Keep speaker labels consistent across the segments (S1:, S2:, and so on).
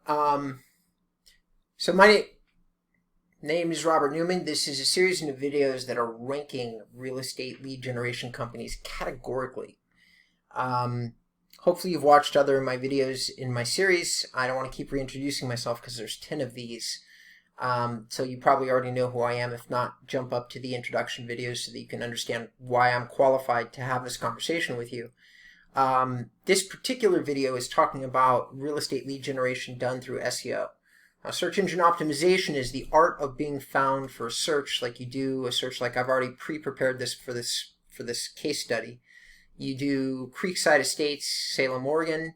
S1: So my name is Robert Newman. This is a series of videos that are ranking real estate lead generation companies categorically. Hopefully you've watched other of my videos in my series. I don't want to keep reintroducing myself because there's 10 of these. So you probably already know who I am. If not, jump up to the introduction videos so that you can understand why I'm qualified to have this conversation with you. This particular video is talking about real estate lead generation done through SEO. Now, search engine optimization is the art of being found for a search like you do a search like I've already pre-prepared this for this case study. You do Creekside Estates, Salem, Oregon,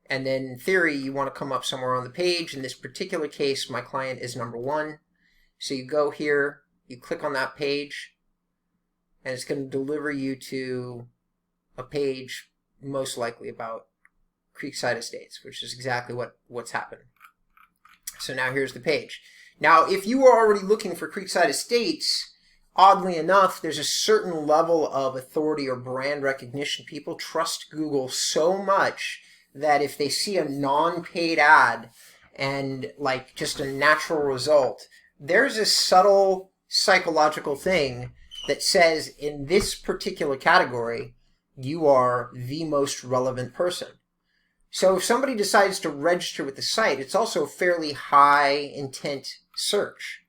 S1: and then in theory you want to come up somewhere on the page. In this particular case, my client is number 1. So you go here, you click on that page, and it's going to deliver you to a page most likely about Creekside Estates, which is exactly what's happened. So now here's the page. Now, if you are already looking for Creekside Estates, oddly enough, there's a certain level of authority or brand recognition. People trust Google so much that if they see a non-paid ad and like just a natural result, there's a subtle psychological thing that says in this particular category, you are the most relevant person. So if somebody decides to register with the site, it's also a fairly high intent search.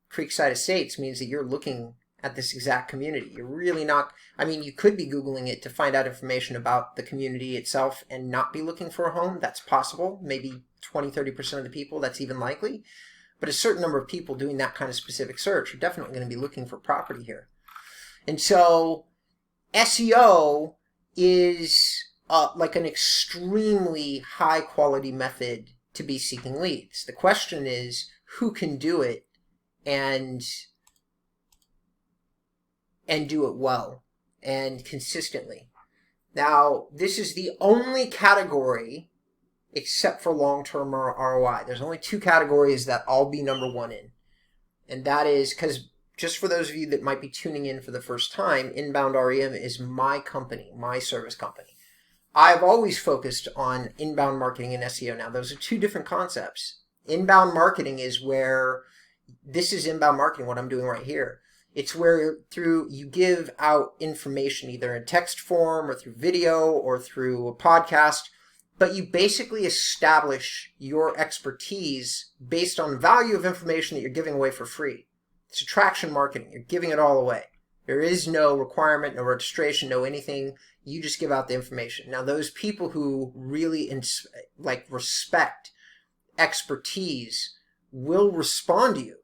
S1: Creekside Estates means that you're looking at this exact community. You're really not, I mean, you could be Googling it to find out information about the community itself and not be looking for a home. That's possible. Maybe 20-30% of the people, that's even likely. But a certain number of people doing that kind of specific search are definitely going to be looking for property here. And so SEO is like an extremely high quality method to be seeking leads. The question is who can do it and do it well and consistently. Now, this is the only category except for long-term ROI. There's only 2 categories that I'll be number 1 in. And that is because just for those of you that might be tuning in for the first time, InboundREM is my company, my service company. I've always focused on inbound marketing and SEO. Now, those are 2 different concepts. Inbound marketing is where, this is inbound marketing, what I'm doing right here. It's where through you give out information either in text form or through video or through a podcast, but you basically establish your expertise based on the value of information that you're giving away for free. It's attraction marketing. You're giving it all away. There is no requirement, no registration, no anything. You just give out the information. Now, those people who really respect expertise will respond to you.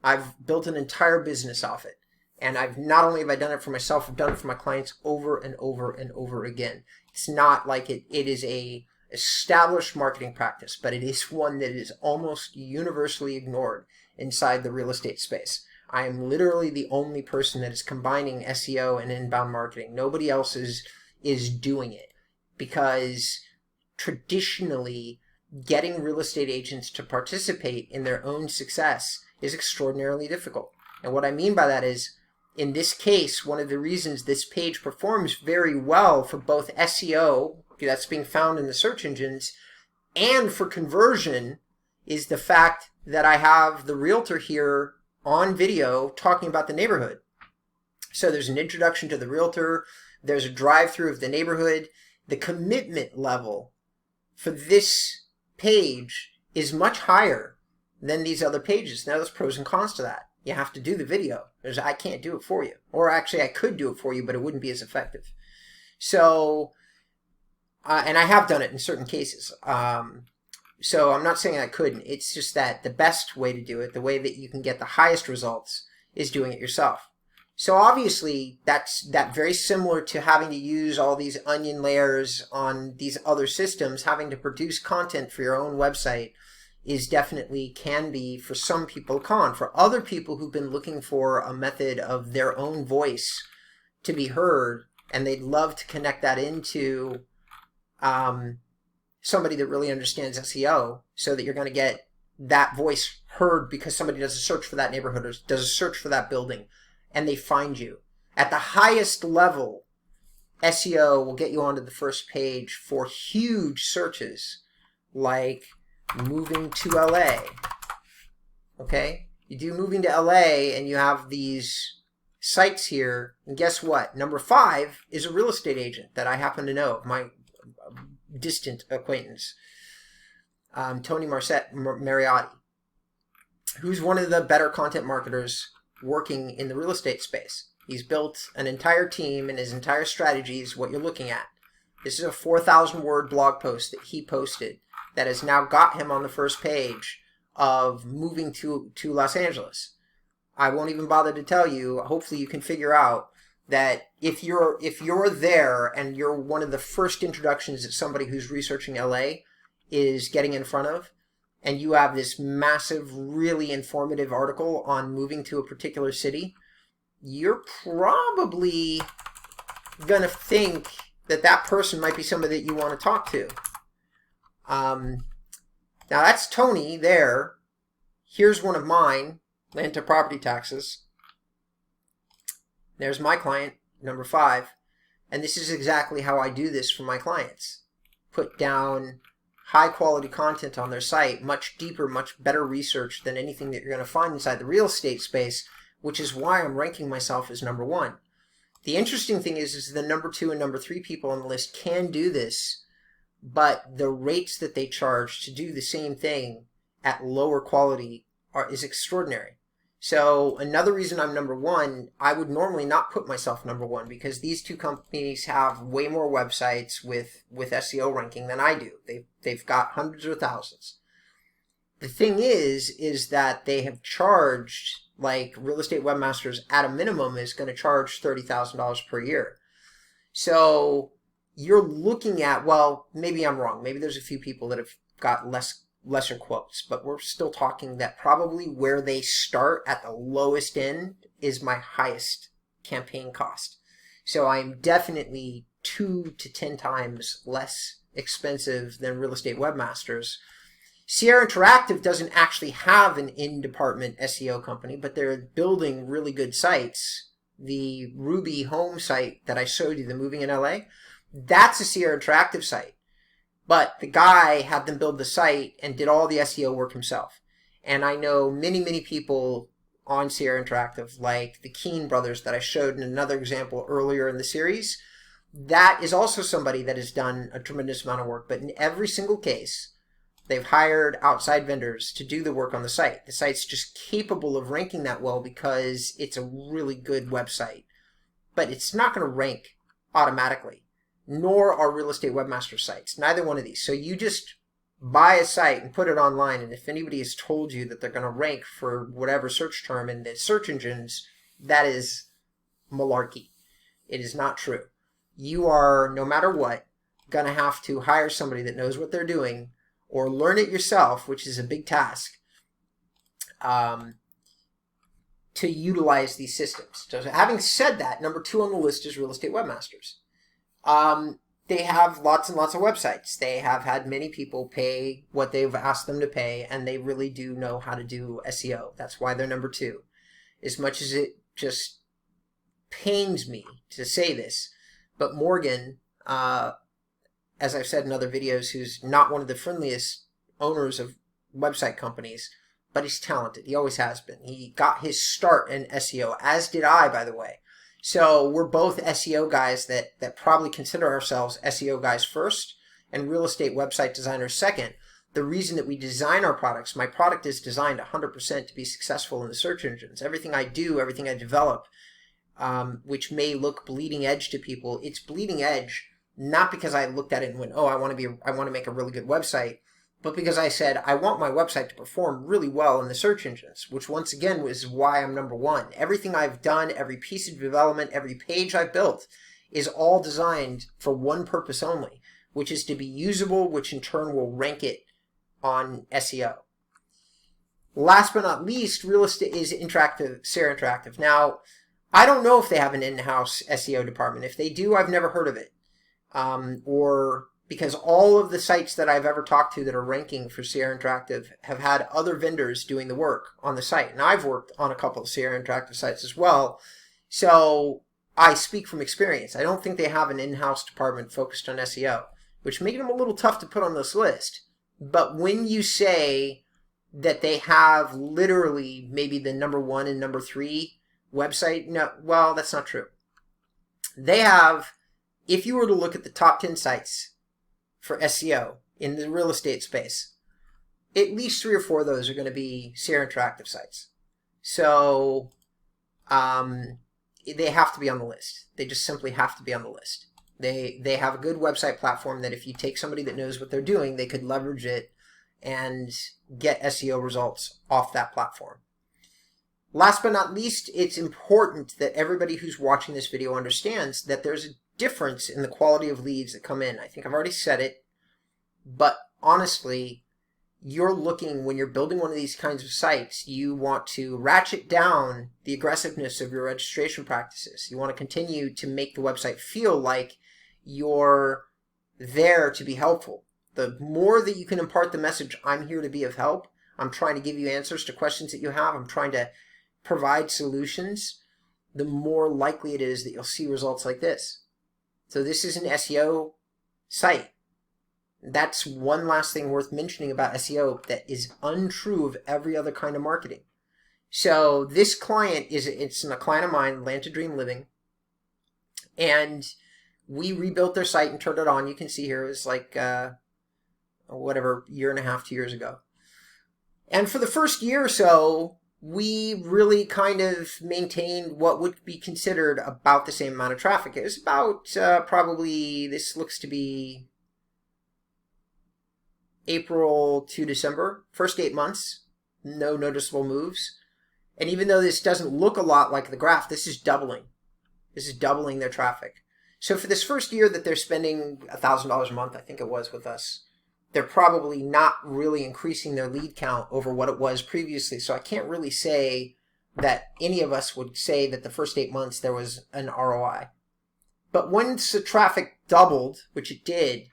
S1: I've built an entire business off it. And I've not only have I done it for myself, I've done it for my clients over and over and over again. It's not like it is a established marketing practice, but it is one that is almost universally ignored inside the real estate space. I am literally the only person that is combining SEO and inbound marketing. Nobody else is doing it because traditionally getting real estate agents to participate in their own success is extraordinarily difficult. And what I mean by that is, in this case, one of the reasons this page performs very well for both SEO, that's being found in the search engines, and for conversion is the fact that I have the realtor here on video talking about the neighborhood. So there's an introduction to the realtor, there's a drive-through of the neighborhood. The commitment level for this page is much higher than these other pages. Now there's pros and cons to that. You have to do the video. I can't do it for you. Or actually I could do it for you, but it wouldn't be as effective. So, and I have done it in certain cases. So I'm not saying I couldn't. It's just that the best way to do it, the way that you can get the highest results, is doing it yourself. So obviously that's very similar to having to use all these onion layers on these other systems. Having to produce content for your own website is definitely, can be for some people a con. For other people who've been looking for a method of their own voice to be heard, and they'd love to connect that into somebody that really understands SEO, so that you're going to get that voice heard because somebody does a search for that neighborhood or does a search for that building, and they find you. At the highest level, SEO will get you onto the first page for huge searches like moving to LA. Okay? You do moving to LA and you have these sites here, and guess what? Number 5 is a real estate agent that I happen to know, my distant acquaintance, Tony Mariotti, who's one of the better content marketers working in the real estate space. He's built an entire team, and his entire strategy is what you're looking at. This is a 4,000-word blog post that he posted that has now got him on the first page of moving to Los Angeles. I won't even bother to tell you. Hopefully you can figure out that if you're there and you're one of the first introductions that somebody who's researching LA is getting in front of, and you have this massive, really informative article on moving to a particular city, you're probably going to think that that person might be somebody that you want to talk to. Now that's Tony there. Here's one of mine, land to property taxes. There's my client, number 5. And this is exactly how I do this for my clients. Put down high quality content on their site, much deeper, much better research than anything that you're going to find inside the real estate space, which is why I'm ranking myself as number 1. The interesting thing is the number 2 and number 3 people on the list can do this, but the rates that they charge to do the same thing at lower quality is extraordinary. So another reason I'm number 1, I would normally not put myself number 1 because these 2 companies have way more websites with SEO ranking than I do. They've got hundreds or thousands. The thing is that they have charged, like Real Estate Webmasters at a minimum is going to charge $30,000 per year. So you're looking at, well, maybe I'm wrong. Maybe there's a few people that have got lesser quotes, but we're still talking that probably where they start at the lowest end is my highest campaign cost. So I'm definitely 2 to 10 times less expensive than Real Estate Webmasters. Sierra Interactive doesn't actually have an in-department SEO company, but they're building really good sites. The Ruby home site that I showed you, the Moving in LA, that's a Sierra Interactive site. But the guy had them build the site and did all the SEO work himself. And I know many, many people on Sierra Interactive, like the Keane brothers that I showed in another example earlier in the series. That is also somebody that has done a tremendous amount of work. But in every single case, they've hired outside vendors to do the work on the site. The site's just capable of ranking that well because it's a really good website. But it's not going to rank automatically. Nor are Real Estate Webmaster sites. Neither one of these. So you just buy a site and put it online, and if anybody has told you that they're going to rank for whatever search term in the search engines, that is malarkey. It is not true. You are, no matter what, going to have to hire somebody that knows what they're doing or learn it yourself, which is a big task, to utilize these systems. So having said that, number 2 on the list is Real Estate Webmasters. They have lots and lots of websites. They have had many people pay what they've asked them to pay, and they really do know how to do SEO. That's why they're number 2. As much as it just pains me to say this, but Morgan, as I've said in other videos, who's not one of the friendliest owners of website companies, but he's talented. He always has been. He got his start in SEO, as did I, by the way. So we're both SEO guys that probably consider ourselves SEO guys first and real estate website designers second. The reason that we design our products, my product is designed 100% to be successful in the search engines. Everything I do, everything I develop, which may look bleeding edge to people, it's bleeding edge not because I looked at it and went, oh, I want to make a really good website, but because I said I want my website to perform really well in the search engines, which once again was why I'm number 1. Everything I've done, every piece of development, every page I've built is all designed for one purpose only, which is to be usable, which in turn will rank it on SEO. Last but not least, real estate is Sierra Interactive. Now, I don't know if they have an in-house SEO department. If they do, I've never heard of it. Because all of the sites that I've ever talked to that are ranking for Sierra Interactive have had other vendors doing the work on the site. And I've worked on a couple of Sierra Interactive sites as well. So I speak from experience. I don't think they have an in-house department focused on SEO, which makes them a little tough to put on this list. But when you say that they have literally maybe the number 1 and number 3 website, no, well, that's not true. They have, if you were to look at the top 10 sites for SEO in the real estate space, at least 3 or 4 of those are going to be SEO Interactive sites. So they have to be on the list. They just simply have to be on the list. They have a good website platform that if you take somebody that knows what they're doing, they could leverage it and get SEO results off that platform. Last but not least, it's important that everybody who's watching this video understands that there's a difference in the quality of leads that come in. I think I've already said it, but honestly, you're looking, when you're building one of these kinds of sites, you want to ratchet down the aggressiveness of your registration practices. You want to continue to make the website feel like you're there to be helpful. The more that you can impart the message, I'm here to be of help, I'm trying to give you answers to questions that you have, I'm trying to provide solutions, the more likely it is that you'll see results like this. So this is an SEO site. That's one last thing worth mentioning about SEO that is untrue of every other kind of marketing. So this client it's a client of mine, Atlanta Dream Living, and we rebuilt their site and turned it on. You can see here it was like whatever, year and a half, 2 years ago. And for the first year or so, we really kind of maintained what would be considered about the same amount of traffic. It was about probably, this looks to be April to December, first 8 months, no noticeable moves. And even though this doesn't look a lot like the graph, this is doubling. This is doubling their traffic. So for this first year that they're spending $1,000 a month, I think it was, with us, they're probably not really increasing their lead count over what it was previously. So I can't really say that any of us would say that the first 8 months there was an ROI. But once the traffic doubled, which it did,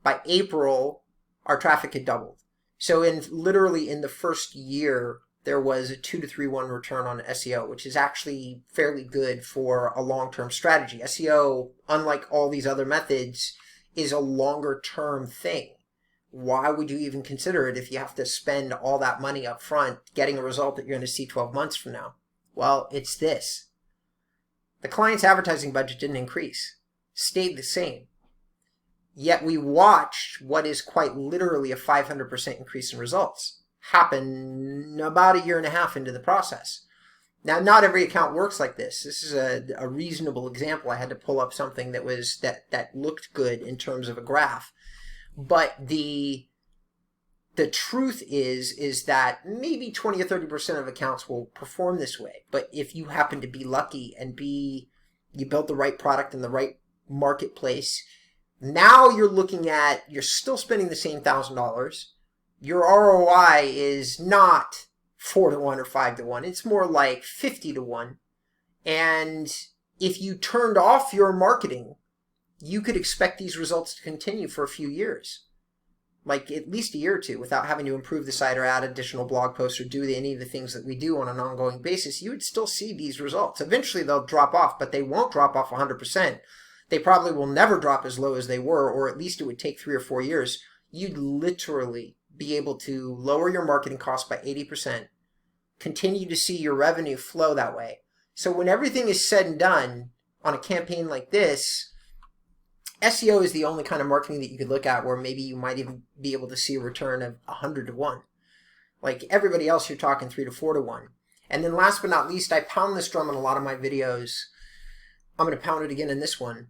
S1: by April, our traffic had doubled. So literally in the first year, there was a 2 to 3 1 return on SEO, which is actually fairly good for a long-term strategy. SEO, unlike all these other methods, is a longer-term thing. Why would you even consider it if you have to spend all that money up front getting a result that you're going to see 12 months from now? Well, it's this. The client's advertising budget didn't increase, stayed the same. Yet we watched what is quite literally a 500% increase in results happen about a year and a half into the process. Now, not every account works like this. This is a reasonable example. I had to pull up something that was that looked good in terms of a graph. But the truth is that maybe 20 or 30% of accounts will perform this way. But if you happen to be lucky and you built the right product in the right marketplace, now you're looking at, you're still spending the same $1,000. Your ROI is not 4 to 1 or 5 to 1. It's more like 50 to 1. And if you turned off your marketing, you could expect these results to continue for a few years, like at least a year or two, without having to improve the site or add additional blog posts or do any of the things that we do on an ongoing basis. You would still see these results. Eventually they'll drop off, but they won't drop off 100%. They probably will never drop as low as they were, or at least it would take 3 or 4 years. You'd literally be able to lower your marketing costs by 80%, continue to see your revenue flow that way. So when everything is said and done on a campaign like this, SEO is the only kind of marketing that you could look at where maybe you might even be able to see a return of 100 to 1. Like everybody else, you're talking 3 to 4 to 1. And then last but not least, I pound this drum in a lot of my videos. I'm going to pound it again in this one.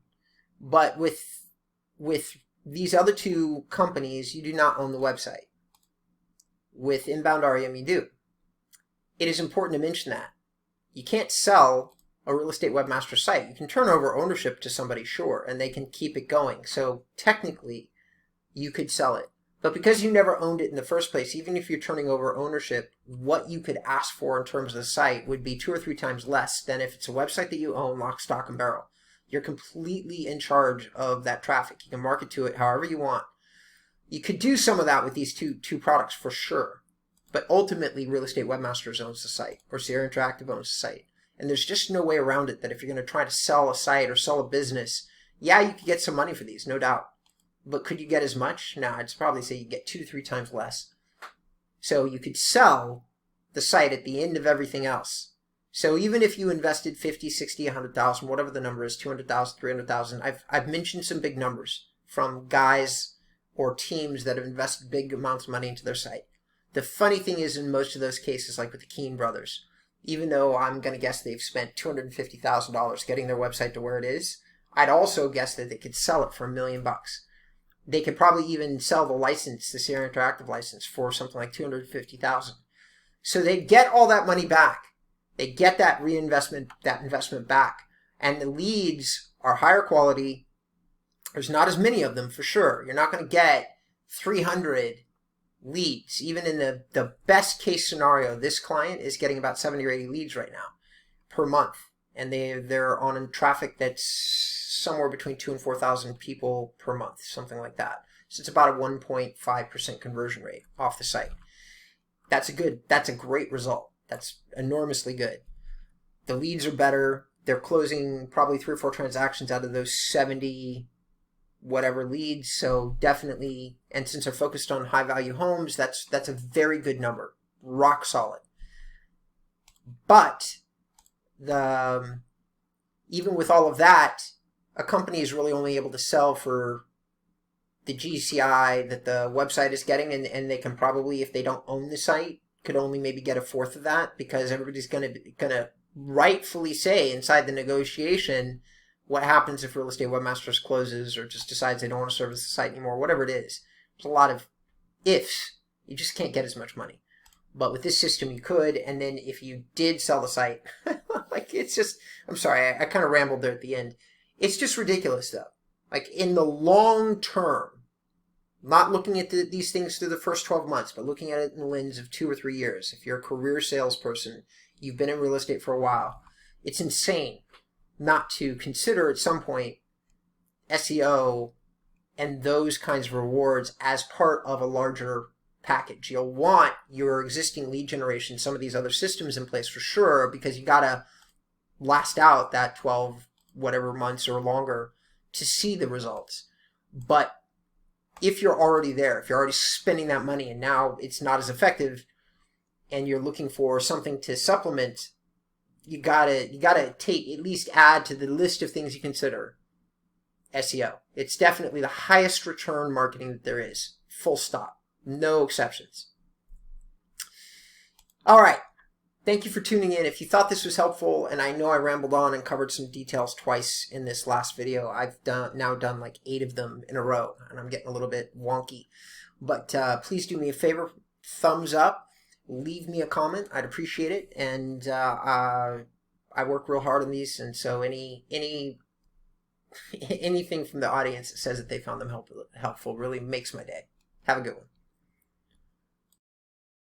S1: But with these other 2 companies, you do not own the website. With InboundREM, you do. It is important to mention that. You can't sell a real estate webmaster site. You can turn over ownership to somebody, sure, and they can keep it going. So technically, you could sell it. But because you never owned it in the first place, even if you're turning over ownership, what you could ask for in terms of the site would be 2 or 3 times less than if it's a website that you own, lock, stock, and barrel. You're completely in charge of that traffic. You can market to it however you want. You could do some of that with these two products for sure. But ultimately, Real Estate Webmasters owns the site, or Sierra Interactive owns the site. And there's just no way around it that if you're going to try to sell a site or sell a business, yeah, you could get some money for these, no doubt. but could you get as much? No, I'd probably say you get 2 to 3 times less. So you could sell the site at the end of everything else. So even if you invested 50, 60, 100,000, whatever the number is, 200,000, 300,000, I've mentioned some big numbers from guys or teams that have invested big amounts of money into their site. The funny thing is, in most of those cases, like with the Keane brothers, even though I'm going to guess they've spent $250,000 getting their website to where it is, I'd also guess that they could sell it for $1 million. They could probably even sell the license, the Sierra Interactive license, for something like $250,000. So they get all that money back. They get that investment back, and the leads are higher quality. There's not as many of them for sure. You're not going to get 300 leads. Even in the best case scenario, this client is getting about 70 or 80 leads right now per month, and they're on a traffic that's somewhere between 2,000 and 4,000 people per month, something like that. So it's about a 1.5% conversion rate off the site. That's a great result. That's enormously good. The leads are better. They're closing probably 3 or 4 transactions out of those 70 whatever leads. So definitely, and since they're focused on high value homes, that's a very good number. Rock solid. But even with all of that, a company is really only able to sell for the GCI that the website is getting, and they can probably, if they don't own the site, could only maybe get 1/4 of that, because everybody's gonna rightfully say inside the negotiation, what happens if Real Estate Webmasters closes or just decides they don't want to service the site anymore, whatever it is. There's a lot of ifs. You just can't get as much money. But with this system, you could, and then if you did sell the site, like, it's just, I'm sorry, I kind of rambled there at the end. It's just ridiculous, though. Like, in the long term, not looking at these things through the first 12 months, but looking at it in the lens of 2 or 3 years. If you're a career salesperson, you've been in real estate for a while, it's insane not to consider at some point SEO and those kinds of rewards as part of a larger package. You'll want your existing lead generation, some of these other systems in place for sure, because you got to last out that 12 whatever months or longer to see the results. But if you're already there, if you're already spending that money and now it's not as effective and you're looking for something to supplement, you gotta take, at least add to the list of things you consider, SEO. It's definitely the highest return marketing that there is. Full stop. No exceptions. All right. Thank you for tuning in. If you thought this was helpful, and I know I rambled on and covered some details twice in this last video, I've now done like 8 of them in a row, and I'm getting a little bit wonky. But please do me a favor, thumbs up, leave me a comment. I'd appreciate it. And I work real hard on these, and so anything from the audience that says that they found them helpful really makes my day. Have a good one.